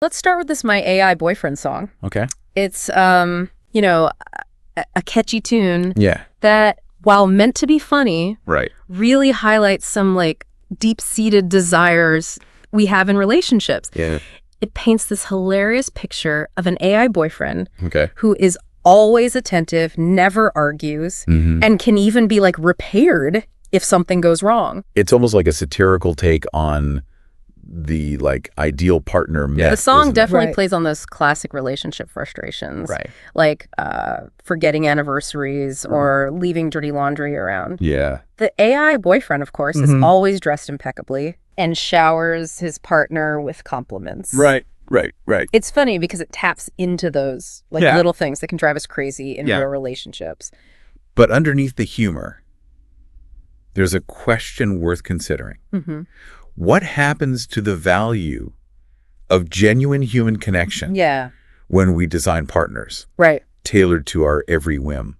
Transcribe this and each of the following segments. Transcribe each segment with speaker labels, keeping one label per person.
Speaker 1: Let's start with this My AI Boyfriend song.
Speaker 2: Okay.
Speaker 1: It's, you know, a catchy tune
Speaker 2: Yeah.
Speaker 1: that, while meant to be funny,
Speaker 2: Right.
Speaker 1: really highlights some, like, deep-seated desires we have in relationships.
Speaker 2: Yeah.
Speaker 1: It paints this hilarious picture of an AI boyfriend
Speaker 2: Okay.
Speaker 1: who is always attentive, never argues, and can even be, like, repaired if something goes wrong.
Speaker 2: It's almost like a satirical take on the, like, ideal partner myth.
Speaker 1: The song
Speaker 2: isn't it?
Speaker 1: definitely plays on those classic relationship frustrations.
Speaker 2: Right.
Speaker 1: Like forgetting anniversaries or leaving dirty laundry around.
Speaker 2: Yeah.
Speaker 1: The AI boyfriend, of course, is always dressed impeccably and showers his partner with compliments.
Speaker 2: Right.
Speaker 1: It's funny because it taps into those little things that can drive us crazy in real relationships.
Speaker 2: But underneath the humor, there's a question worth considering. What happens to the value of genuine human connection when we design partners tailored to our every whim?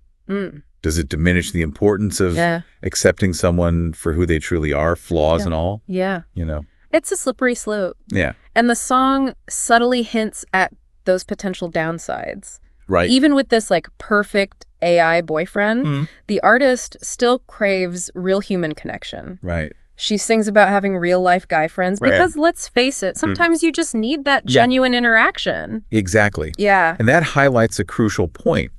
Speaker 2: Does it diminish the importance of accepting someone for who they truly are, flaws and all?
Speaker 1: Yeah.
Speaker 2: You know?
Speaker 1: It's a slippery slope.
Speaker 2: Yeah.
Speaker 1: And the song subtly hints at those potential downsides.
Speaker 2: Right.
Speaker 1: Even with this, like, perfect AI boyfriend, the artist still craves real human connection.
Speaker 2: Right.
Speaker 1: She sings about having real-life guy friends because, let's face it, sometimes you just need that genuine interaction.
Speaker 2: Exactly.
Speaker 1: Yeah.
Speaker 2: And that highlights a crucial point.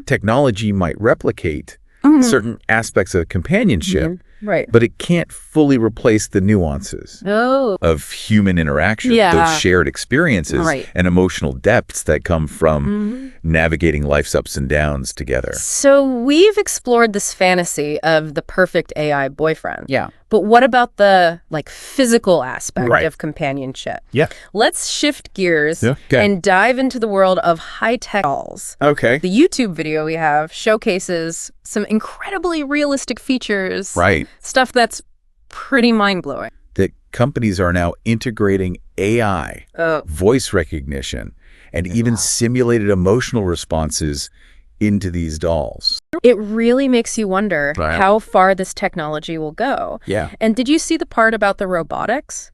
Speaker 2: Technology might replicate certain aspects of companionship, but it can't fully replace the nuances of human interaction, those shared experiences and emotional depths that come from navigating life's ups and downs together.
Speaker 1: So we've explored this fantasy of the perfect AI boyfriend.
Speaker 2: Yeah.
Speaker 1: But what about the, like, physical aspect of companionship?
Speaker 2: Yeah.
Speaker 1: Let's shift gears and dive into the world of high-tech dolls.
Speaker 2: Okay.
Speaker 1: The YouTube video we have showcases some incredibly realistic features.
Speaker 2: Right.
Speaker 1: Stuff that's pretty mind-blowing.
Speaker 2: That companies are now integrating AI, voice recognition, and even simulated emotional responses into these dolls.
Speaker 1: It really makes you wonder how far this technology will go.
Speaker 2: Yeah.
Speaker 1: And did you see the part about the robotics?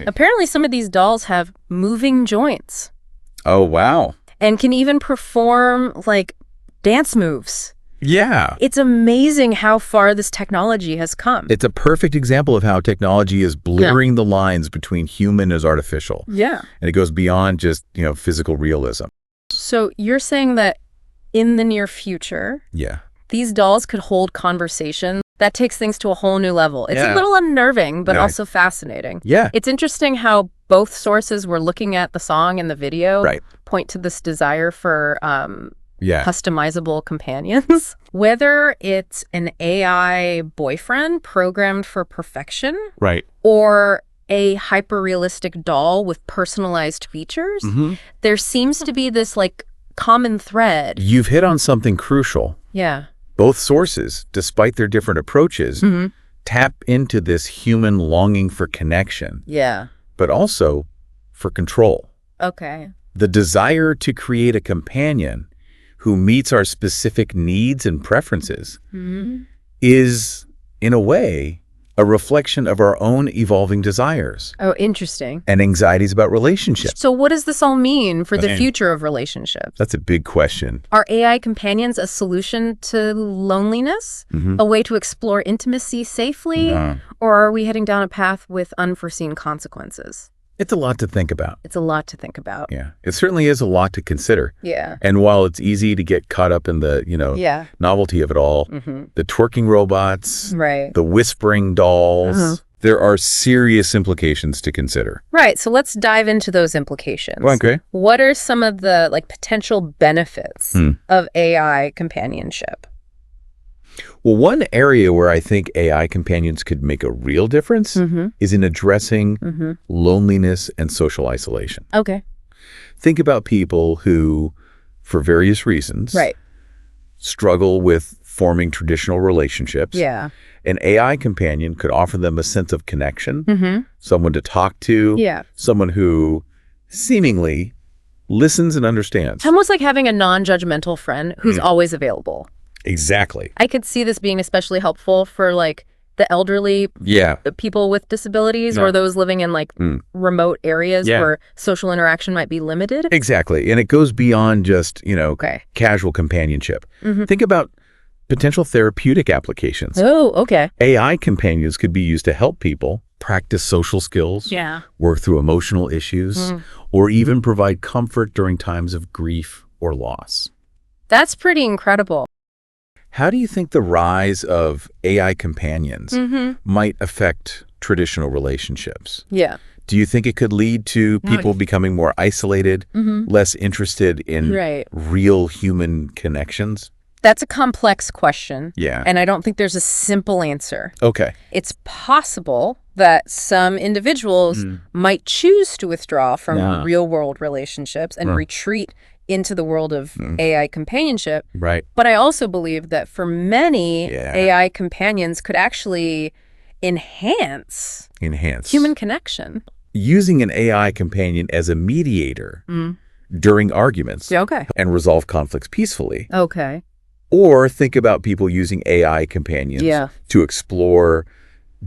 Speaker 1: Apparently some of these dolls have moving joints.
Speaker 2: Oh, wow.
Speaker 1: And can even perform, like, dance moves.
Speaker 2: Yeah.
Speaker 1: It's amazing how far this technology has come.
Speaker 2: It's a perfect example of how technology is blurring the lines between human and artificial.
Speaker 1: Yeah.
Speaker 2: And it goes beyond just, physical realism.
Speaker 1: So you're saying that in the near future, these dolls could hold conversation that takes things to a whole new level. It's a little unnerving, but also fascinating.
Speaker 2: Yeah.
Speaker 1: It's interesting how both sources we're looking at, the song and the video, point to this desire for customizable companions. Whether it's an AI boyfriend programmed for perfection, or a hyper-realistic doll with personalized features, there seems to be this, like, common thread.
Speaker 2: You've hit on something crucial.
Speaker 1: Yeah.
Speaker 2: Both sources, despite their different approaches, tap into this human longing for connection.
Speaker 1: Yeah.
Speaker 2: But also for control.
Speaker 1: Okay.
Speaker 2: The desire to create a companion who meets our specific needs and preferences is, in a way, a reflection of our own evolving desires.
Speaker 1: Oh, interesting.
Speaker 2: And anxieties about relationships.
Speaker 1: So what does this all mean for the future of relationships?
Speaker 2: That's a big question.
Speaker 1: Are AI companions a solution to loneliness? A way to explore intimacy safely? Or are we heading down a path with unforeseen consequences?
Speaker 2: It's a lot to think about.
Speaker 1: It's a lot to think about.
Speaker 2: Yeah. It certainly is a lot to consider.
Speaker 1: Yeah.
Speaker 2: And while it's easy to get caught up in the, novelty of it all, the twerking robots, the whispering dolls, there are serious implications to consider.
Speaker 1: Right. So let's dive into those implications.
Speaker 2: Okay.
Speaker 1: What are some of the, like, potential benefits of AI companionship?
Speaker 2: Well, one area where I think AI companions could make a real difference is in addressing loneliness and social isolation.
Speaker 1: Okay.
Speaker 2: Think about people who, for various reasons, struggle with forming traditional relationships.
Speaker 1: Yeah.
Speaker 2: An AI companion could offer them a sense of connection, someone to talk to, someone who seemingly listens and understands.
Speaker 1: Almost like having a non-judgmental friend who's always available.
Speaker 2: Exactly.
Speaker 1: I could see this being especially helpful for, like, the elderly, the people with disabilities, or those living in like remote areas where social interaction might be limited?
Speaker 2: Exactly. And it goes beyond just, casual companionship. Think about potential therapeutic applications.
Speaker 1: Oh, okay.
Speaker 2: AI companions could be used to help people practice social skills, work through emotional issues, or even provide comfort during times of grief or loss.
Speaker 1: That's pretty incredible.
Speaker 2: How do you think the rise of AI companions might affect traditional relationships?
Speaker 1: Yeah.
Speaker 2: Do you think it could lead to people becoming more isolated, less interested in real human connections?
Speaker 1: That's a complex question.
Speaker 2: Yeah.
Speaker 1: And I don't think there's a simple answer.
Speaker 2: Okay.
Speaker 1: It's possible that some individuals might choose to withdraw from real-world relationships and retreat into the world of AI companionship.
Speaker 2: Right.
Speaker 1: But I also believe that for many, AI companions could actually enhance human connection.
Speaker 2: Using an AI companion as a mediator during arguments and resolve conflicts peacefully.
Speaker 1: Okay.
Speaker 2: Or think about people using AI companions to explore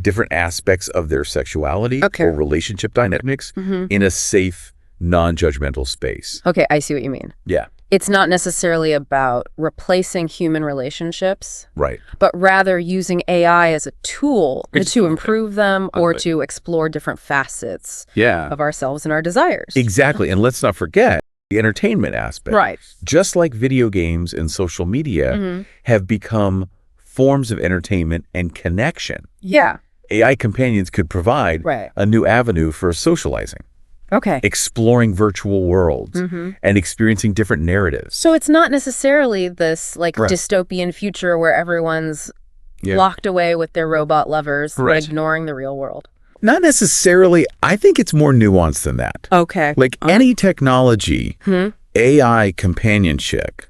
Speaker 2: different aspects of their sexuality or relationship dynamics in a safe, non-judgmental space.
Speaker 1: Okay, I see what you mean.
Speaker 2: Yeah.
Speaker 1: It's not necessarily about replacing human relationships,
Speaker 2: right?
Speaker 1: But rather using AI as a tool to improve them or to explore different facets of ourselves and our desires.
Speaker 2: Exactly. And let's not forget the entertainment aspect.
Speaker 1: Right.
Speaker 2: Just like video games and social media have become forms of entertainment and connection.
Speaker 1: Yeah.
Speaker 2: AI companions could provide a new avenue for socializing.
Speaker 1: Okay.
Speaker 2: Exploring virtual worlds and experiencing different narratives.
Speaker 1: So it's not necessarily this like dystopian future where everyone's locked away with their robot lovers, but ignoring the real world.
Speaker 2: Not necessarily. I think it's more nuanced than that.
Speaker 1: Okay.
Speaker 2: Like any technology, AI companionship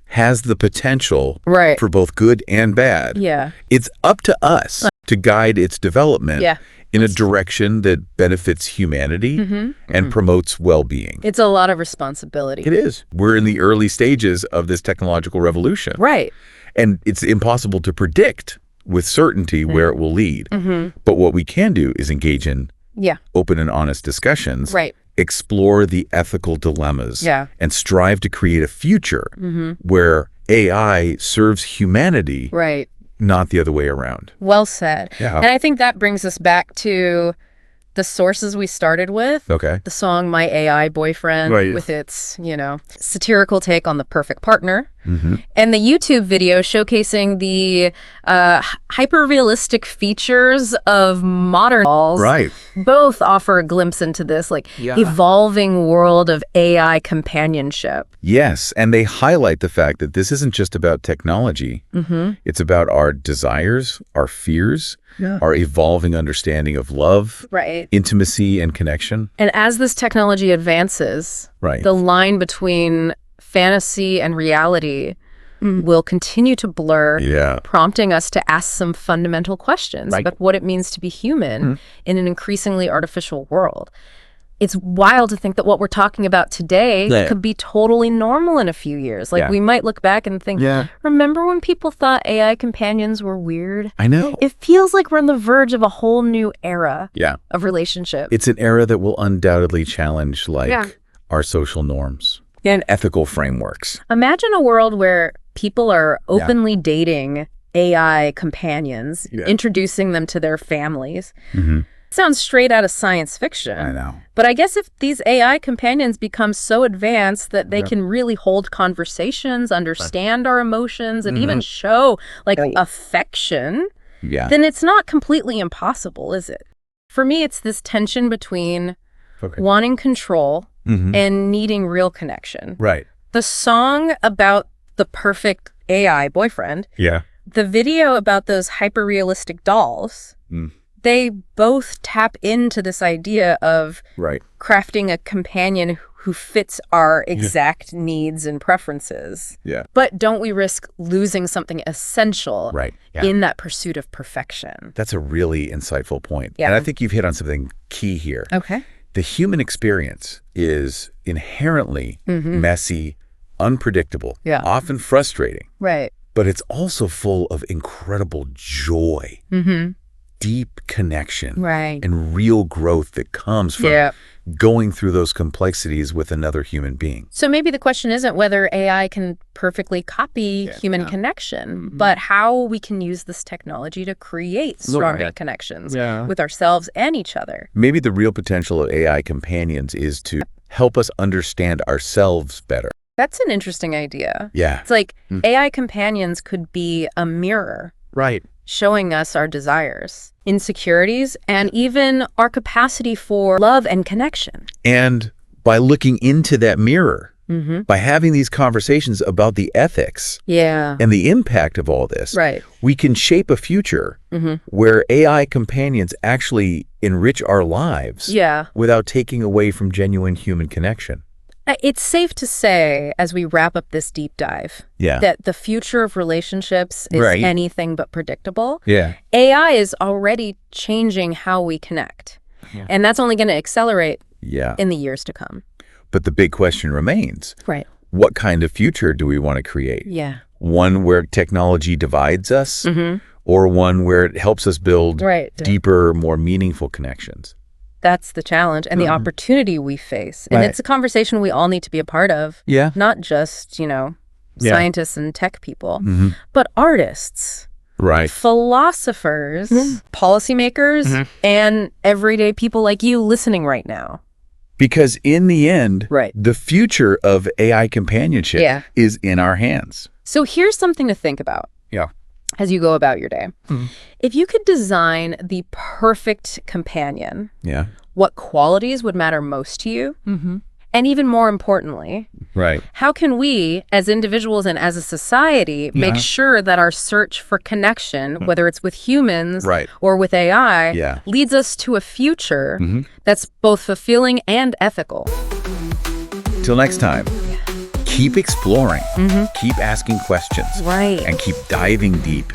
Speaker 2: has the potential for both good and bad.
Speaker 1: Yeah.
Speaker 2: It's up to us to guide its development in a direction that benefits humanity and promotes well-being.
Speaker 1: It's a lot of responsibility.
Speaker 2: It is. We're in the early stages of this technological revolution.
Speaker 1: Right.
Speaker 2: And it's impossible to predict with certainty where it will lead. But what we can do is engage in open and honest discussions, explore the ethical dilemmas, and strive to create a future where AI serves humanity, not the other way around.
Speaker 1: Well said. Yeah. And I think that brings us back to the sources we started with.
Speaker 2: Okay.
Speaker 1: The song My AI Boyfriend with its, satirical take on the perfect partner. And the YouTube video showcasing the hyper-realistic features of modern dolls.
Speaker 2: Right.
Speaker 1: Both offer a glimpse into this evolving world of AI companionship.
Speaker 2: Yes, and they highlight the fact that this isn't just about technology. It's about our desires, our fears, our evolving understanding of love, intimacy, and connection.
Speaker 1: And as this technology advances, the line between fantasy and reality will continue to blur, prompting us to ask some fundamental questions about what it means to be human in an increasingly artificial world. It's wild to think that what we're talking about today could be totally normal in a few years. Like we might look back and think, remember when people thought AI companions were weird?
Speaker 2: I know.
Speaker 1: It feels like we're on the verge of a whole new era of relationship.
Speaker 2: It's an era that will undoubtedly challenge our social norms and ethical frameworks.
Speaker 1: Imagine a world where people are openly dating AI companions, introducing them to their families. Sounds straight out of science fiction.
Speaker 2: I know.
Speaker 1: But I guess if these AI companions become so advanced that they can really hold conversations, understand our emotions, and even show affection, then it's not completely impossible, is it? For me, it's this tension between wanting control and needing real connection.
Speaker 2: Right.
Speaker 1: The song about the perfect AI boyfriend, the video about those hyper-realistic dolls, they both tap into this idea of crafting a companion who fits our exact needs and preferences. But don't we risk losing something essential in that pursuit of perfection?
Speaker 2: That's a really insightful point. And I think you've hit on something key here.
Speaker 1: Okay.
Speaker 2: The human experience is inherently messy, unpredictable, often frustrating.
Speaker 1: Right.
Speaker 2: But it's also full of incredible joy. deep connection
Speaker 1: right.
Speaker 2: and real growth that comes from going through those complexities with another human being.
Speaker 1: So maybe the question isn't whether AI can perfectly copy human connection, but how we can use this technology to create stronger connections with ourselves and each other.
Speaker 2: Maybe the real potential of AI companions is to help us understand ourselves better.
Speaker 1: That's an interesting idea.
Speaker 2: Yeah.
Speaker 1: It's like AI companions could be a mirror.
Speaker 2: Right.
Speaker 1: Showing us our desires, insecurities, and even our capacity for love and connection.
Speaker 2: And by looking into that mirror, by having these conversations about the ethics and the impact of all this, we can shape a future where AI companions actually enrich our lives without taking away from genuine human connection.
Speaker 1: It's safe to say, as we wrap up this deep dive, that the future of relationships is anything but predictable. AI is already changing how we connect. And that's only going to accelerate in the years to come.
Speaker 2: But the big question remains,
Speaker 1: right?
Speaker 2: What kind of future do we want to create? One where technology divides us, or one where it helps us build deeper, more meaningful connections?
Speaker 1: That's the challenge and the opportunity we face. And it's a conversation we all need to be a part of. Not just, scientists and tech people, but artists, philosophers, policymakers, and everyday people like you listening right now.
Speaker 2: Because in the end, the future of AI companionship is in our hands.
Speaker 1: So here's something to think about. As you go about your day. If you could design the perfect companion, what qualities would matter most to you? And even more importantly, how can we as individuals and as a society make sure that our search for connection, whether it's with humans or with AI, leads us to a future that's both fulfilling and ethical?
Speaker 2: Till next time. Keep exploring, keep asking questions, and keep diving deep.